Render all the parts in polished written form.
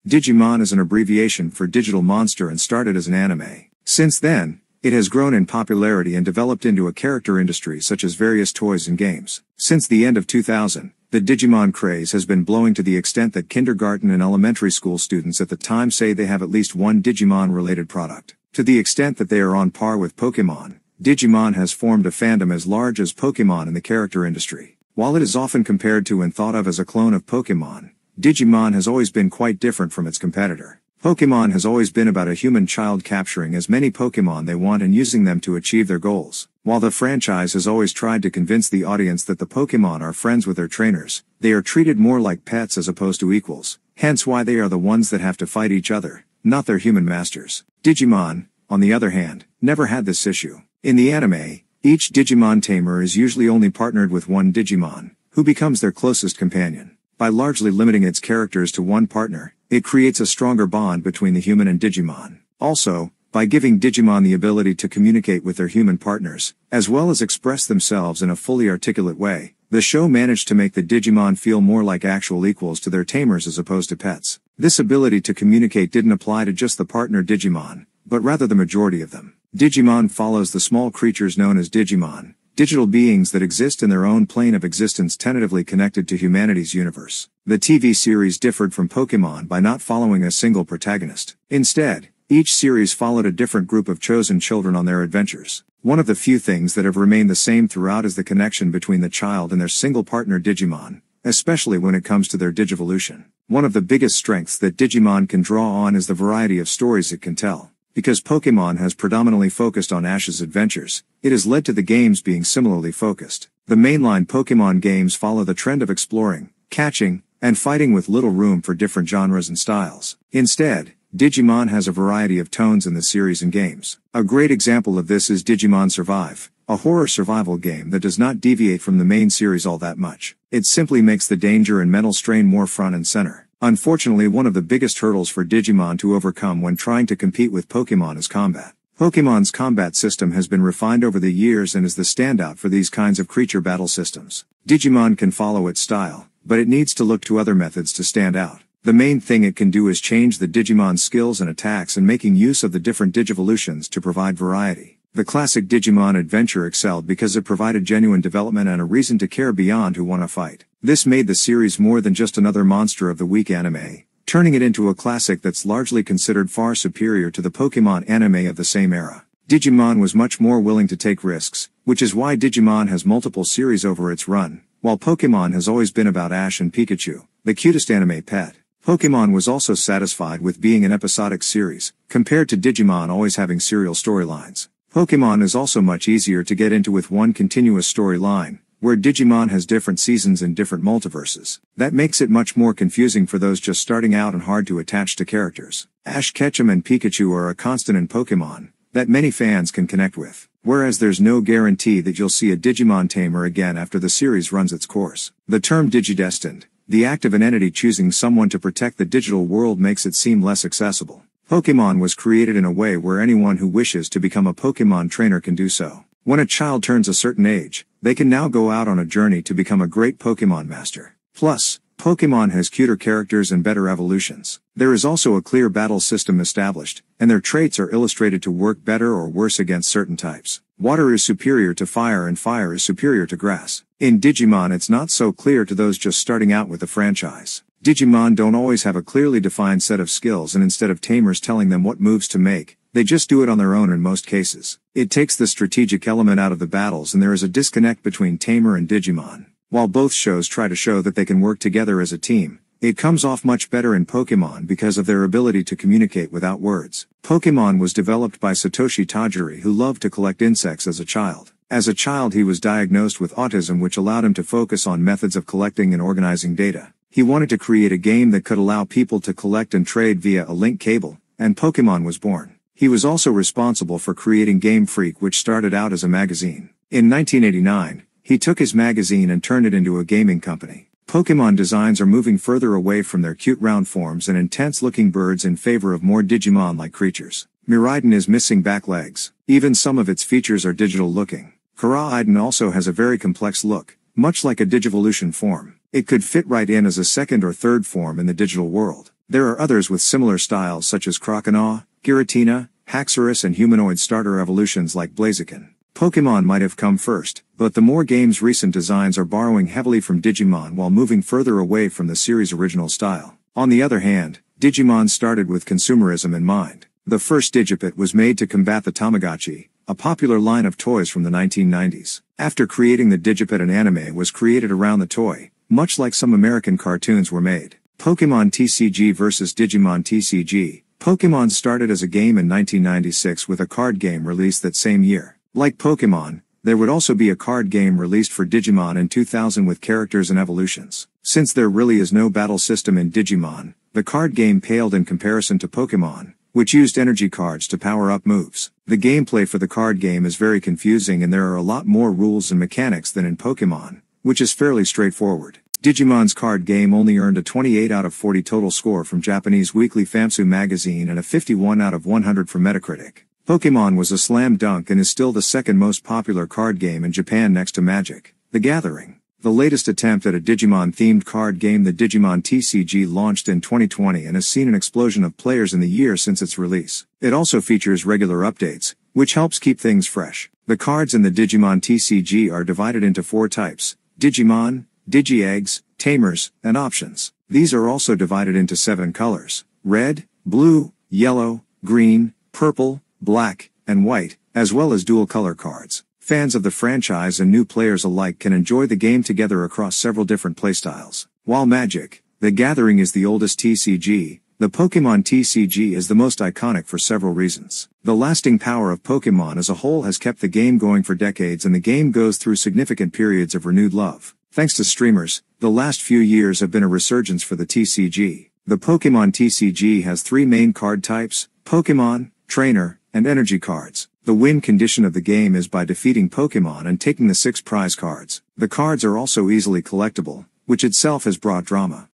Digimon is an abbreviation for digital monster and started as an anime. Since then, it has grown in popularity and developed into a character industry such as various toys and games. Since the end of 2000, the Digimon craze has been blowing to the extent that kindergarten and elementary school students at the time say they have at least one Digimon-related product. To the extent that they are on par with Pokémon, Digimon has formed a fandom as large as Pokémon in the character industry. While it is often compared to and thought of as a clone of Pokémon, Digimon has always been quite different from its competitor. Pokémon has always been about a human child capturing as many Pokémon they want and using them to achieve their goals. While the franchise has always tried to convince the audience that the Pokémon are friends with their trainers, they are treated more like pets as opposed to equals, hence why they are the ones that have to fight each other, not their human masters. Digimon, on the other hand, never had this issue. In the anime, each Digimon tamer is usually only partnered with one Digimon, who becomes their closest companion. By largely limiting its characters to one partner, it creates a stronger bond between the human and Digimon. Also, by giving Digimon the ability to communicate with their human partners, as well as express themselves in a fully articulate way, the show managed to make the Digimon feel more like actual equals to their tamers as opposed to pets. This ability to communicate didn't apply to just the partner Digimon, but rather the majority of them. Digimon follows the small creatures known as Digimon, digital beings that exist in their own plane of existence tentatively connected to humanity's universe. The TV series differed from Pokémon by not following a single protagonist. Instead, each series followed a different group of chosen children on their adventures. One of the few things that have remained the same throughout is the connection between the child and their single partner Digimon, especially when it comes to their Digivolution. One of the biggest strengths that Digimon can draw on is the variety of stories it can tell. Because Pokémon has predominantly focused on Ash's adventures, it has led to the games being similarly focused. The mainline Pokémon games follow the trend of exploring, catching, and fighting with little room for different genres and styles. Instead, Digimon has a variety of tones in the series and games. A great example of this is Digimon Survive, a horror survival game that does not deviate from the main series all that much. It simply makes the danger and mental strain more front and center. Unfortunately, one of the biggest hurdles for Digimon to overcome when trying to compete with Pokémon is combat. Pokémon's combat system has been refined over the years and is the standout for these kinds of creature battle systems. Digimon can follow its style, but it needs to look to other methods to stand out. The main thing it can do is change the Digimon's skills and attacks and making use of the different Digivolutions to provide variety. The classic Digimon adventure excelled because it provided genuine development and a reason to care beyond who won a fight. This made the series more than just another Monster of the Week anime, turning it into a classic that's largely considered far superior to the Pokémon anime of the same era. Digimon was much more willing to take risks, which is why Digimon has multiple series over its run, while Pokémon has always been about Ash and Pikachu, the cutest anime pet. Pokémon was also satisfied with being an episodic series, compared to Digimon always having serial storylines. Pokémon is also much easier to get into with one continuous storyline, where Digimon has different seasons and different multiverses. That makes it much more confusing for those just starting out and hard to attach to characters. Ash Ketchum and Pikachu are a constant in Pokémon that many fans can connect with, whereas there's no guarantee that you'll see a Digimon tamer again after the series runs its course. The term Digidestined, the act of an entity choosing someone to protect the digital world, makes it seem less accessible. Pokémon was created in a way where anyone who wishes to become a Pokémon trainer can do so. When a child turns a certain age, they can now go out on a journey to become a great Pokémon master. Plus, Pokémon has cuter characters and better evolutions. There is also a clear battle system established, and their traits are illustrated to work better or worse against certain types. Water is superior to fire and fire is superior to grass. In Digimon, it's not so clear to those just starting out with the franchise. Digimon don't always have a clearly defined set of skills, and instead of tamers telling them what moves to make, they just do it on their own in most cases. It takes the strategic element out of the battles, and there is a disconnect between tamer and Digimon. While both shows try to show that they can work together as a team, it comes off much better in Pokémon because of their ability to communicate without words. Pokémon was developed by Satoshi Tajiri, who loved to collect insects as a child. As a child, he was diagnosed with autism, which allowed him to focus on methods of collecting and organizing data. He wanted to create a game that could allow people to collect and trade via a link cable, and Pokémon was born. He was also responsible for creating Game Freak, which started out as a magazine. In 1989, he took his magazine and turned it into a gaming company. Pokémon designs are moving further away from their cute round forms and intense-looking birds in favor of more Digimon-like creatures. Miraidon is missing back legs. Even some of its features are digital-looking. Karaidon also has a very complex look, much like a Digivolution form. It could fit right in as a second or third form in the digital world. There are others with similar styles such as Croconaw, Giratina, Haxorus and humanoid starter evolutions like Blaziken. Pokémon might have come first, but the more games' recent designs are borrowing heavily from Digimon while moving further away from the series' original style. On the other hand, Digimon started with consumerism in mind. The first Digipet was made to combat the Tamagotchi, a popular line of toys from the 1990s. After creating the Digipet, an anime was created around the toy, much like some American cartoons were made. Pokémon TCG vs Digimon TCG. Pokémon started as a game in 1996 with a card game released that same year. Like Pokémon, there would also be a card game released for Digimon in 2000 with characters and evolutions. Since there really is no battle system in Digimon, the card game paled in comparison to Pokémon, which used energy cards to power up moves. The gameplay for the card game is very confusing and there are a lot more rules and mechanics than in Pokémon, which is fairly straightforward. Digimon's card game only earned a 28 out of 40 total score from Japanese weekly Famsu magazine and a 51 out of 100 from Metacritic. Pokémon was a slam dunk and is still the second most popular card game in Japan next to Magic: The Gathering. The latest attempt at a Digimon-themed card game, the Digimon TCG, launched in 2020 and has seen an explosion of players in the year since its release. It also features regular updates, which helps keep things fresh. The cards in the Digimon TCG are divided into 4 types: Digimon, Digi-Eggs, Tamers, and Options. These are also divided into 7 colors: red, blue, yellow, green, purple, black, and white, as well as dual-color cards. Fans of the franchise and new players alike can enjoy the game together across several different playstyles. While Magic: The Gathering is the oldest TCG, the Pokémon TCG is the most iconic for several reasons. The lasting power of Pokémon as a whole has kept the game going for decades, and the game goes through significant periods of renewed love. Thanks to streamers, the last few years have been a resurgence for the TCG. The Pokémon TCG has 3 main card types: Pokémon, Trainer, and Energy cards. The win condition of the game is by defeating Pokémon and taking the 6 prize cards. The cards are also easily collectible, which itself has brought drama.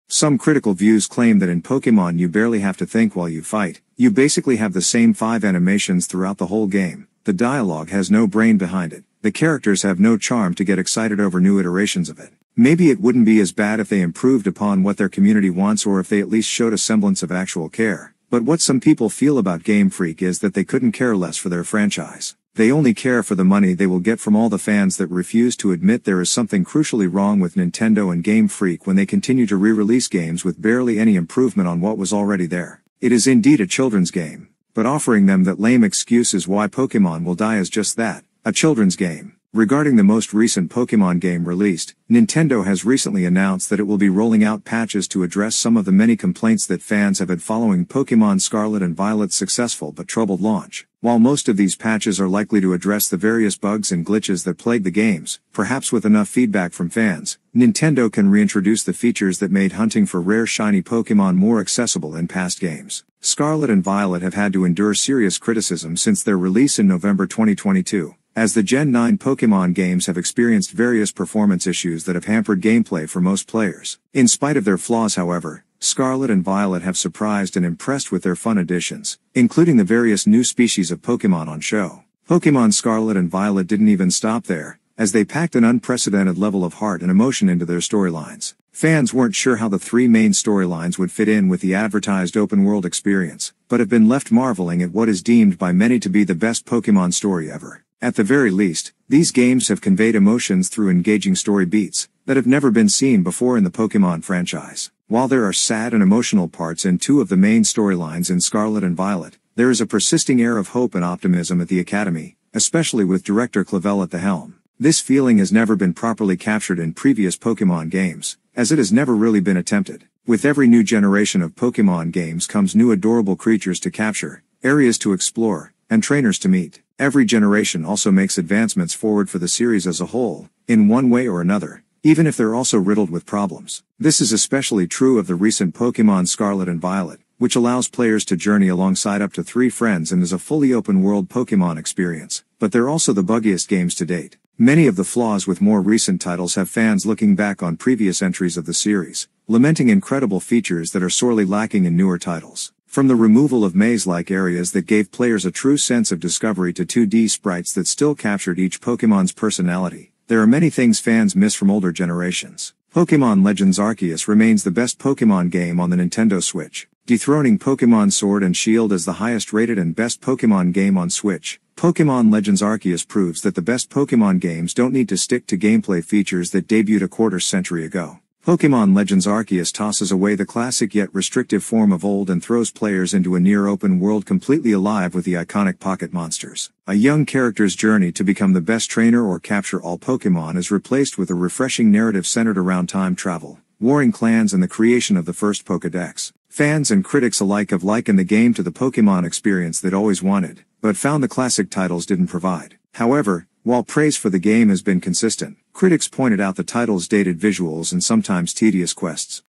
Some critical views claim that in Pokémon you barely have to think while you fight. You basically have the same 5 animations throughout the whole game. The dialogue has no brain behind it. The characters have no charm to get excited over new iterations of it. Maybe it wouldn't be as bad if they improved upon what their community wants, or if they at least showed a semblance of actual care. But what some people feel about Game Freak is that they couldn't care less for their franchise. They only care for the money they will get from all the fans that refuse to admit there is something crucially wrong with Nintendo and Game Freak when they continue to re-release games with barely any improvement on what was already there. It is indeed a children's game, but offering them that lame excuse is why Pokémon will die as just that, a children's game. Regarding the most recent Pokémon game released, Nintendo has recently announced that it will be rolling out patches to address some of the many complaints that fans have had following Pokémon Scarlet and Violet's successful but troubled launch. While most of these patches are likely to address the various bugs and glitches that plague the games, perhaps with enough feedback from fans, Nintendo can reintroduce the features that made hunting for rare shiny Pokémon more accessible in past games. Scarlet and Violet have had to endure serious criticism since their release in November 2022. As the Gen 9 Pokémon games have experienced various performance issues that have hampered gameplay for most players. In spite of their flaws, however, Scarlet and Violet have surprised and impressed with their fun additions, including the various new species of Pokémon on show. Pokémon Scarlet and Violet didn't even stop there, as they packed an unprecedented level of heart and emotion into their storylines. Fans weren't sure how the 3 main storylines would fit in with the advertised open-world experience, but have been left marveling at what is deemed by many to be the best Pokémon story ever. At the very least, these games have conveyed emotions through engaging story beats that have never been seen before in the Pokémon franchise. While there are sad and emotional parts in 2 of the main storylines in Scarlet and Violet, there is a persisting air of hope and optimism at the Academy, especially with director Clavel at the helm. This feeling has never been properly captured in previous Pokémon games, as it has never really been attempted. With every new generation of Pokémon games comes new adorable creatures to capture, areas to explore, and trainers to meet. Every generation also makes advancements forward for the series as a whole, in one way or another, even if they're also riddled with problems. This is especially true of the recent Pokémon Scarlet and Violet, which allows players to journey alongside up to 3 friends and is a fully open-world Pokémon experience. But they're also the buggiest games to date. Many of the flaws with more recent titles have fans looking back on previous entries of the series, lamenting incredible features that are sorely lacking in newer titles. From the removal of maze-like areas that gave players a true sense of discovery to 2D sprites that still captured each Pokémon's personality, there are many things fans miss from older generations. Pokémon Legends Arceus remains the best Pokémon game on the Nintendo Switch, dethroning Pokémon Sword and Shield as the highest rated and best Pokémon game on Switch. Pokémon Legends Arceus proves that the best Pokémon games don't need to stick to gameplay features that debuted a quarter-century ago. Pokémon Legends Arceus tosses away the classic yet restrictive form of old and throws players into a near-open world completely alive with the iconic pocket monsters. A young character's journey to become the best trainer or capture all Pokémon is replaced with a refreshing narrative centered around time travel, warring clans and the creation of the first Pokédex. Fans and critics alike have likened the game to the Pokémon experience they'd always wanted, but found the classic titles didn't provide. However, while praise for the game has been consistent, critics pointed out the title's dated visuals and sometimes tedious quests.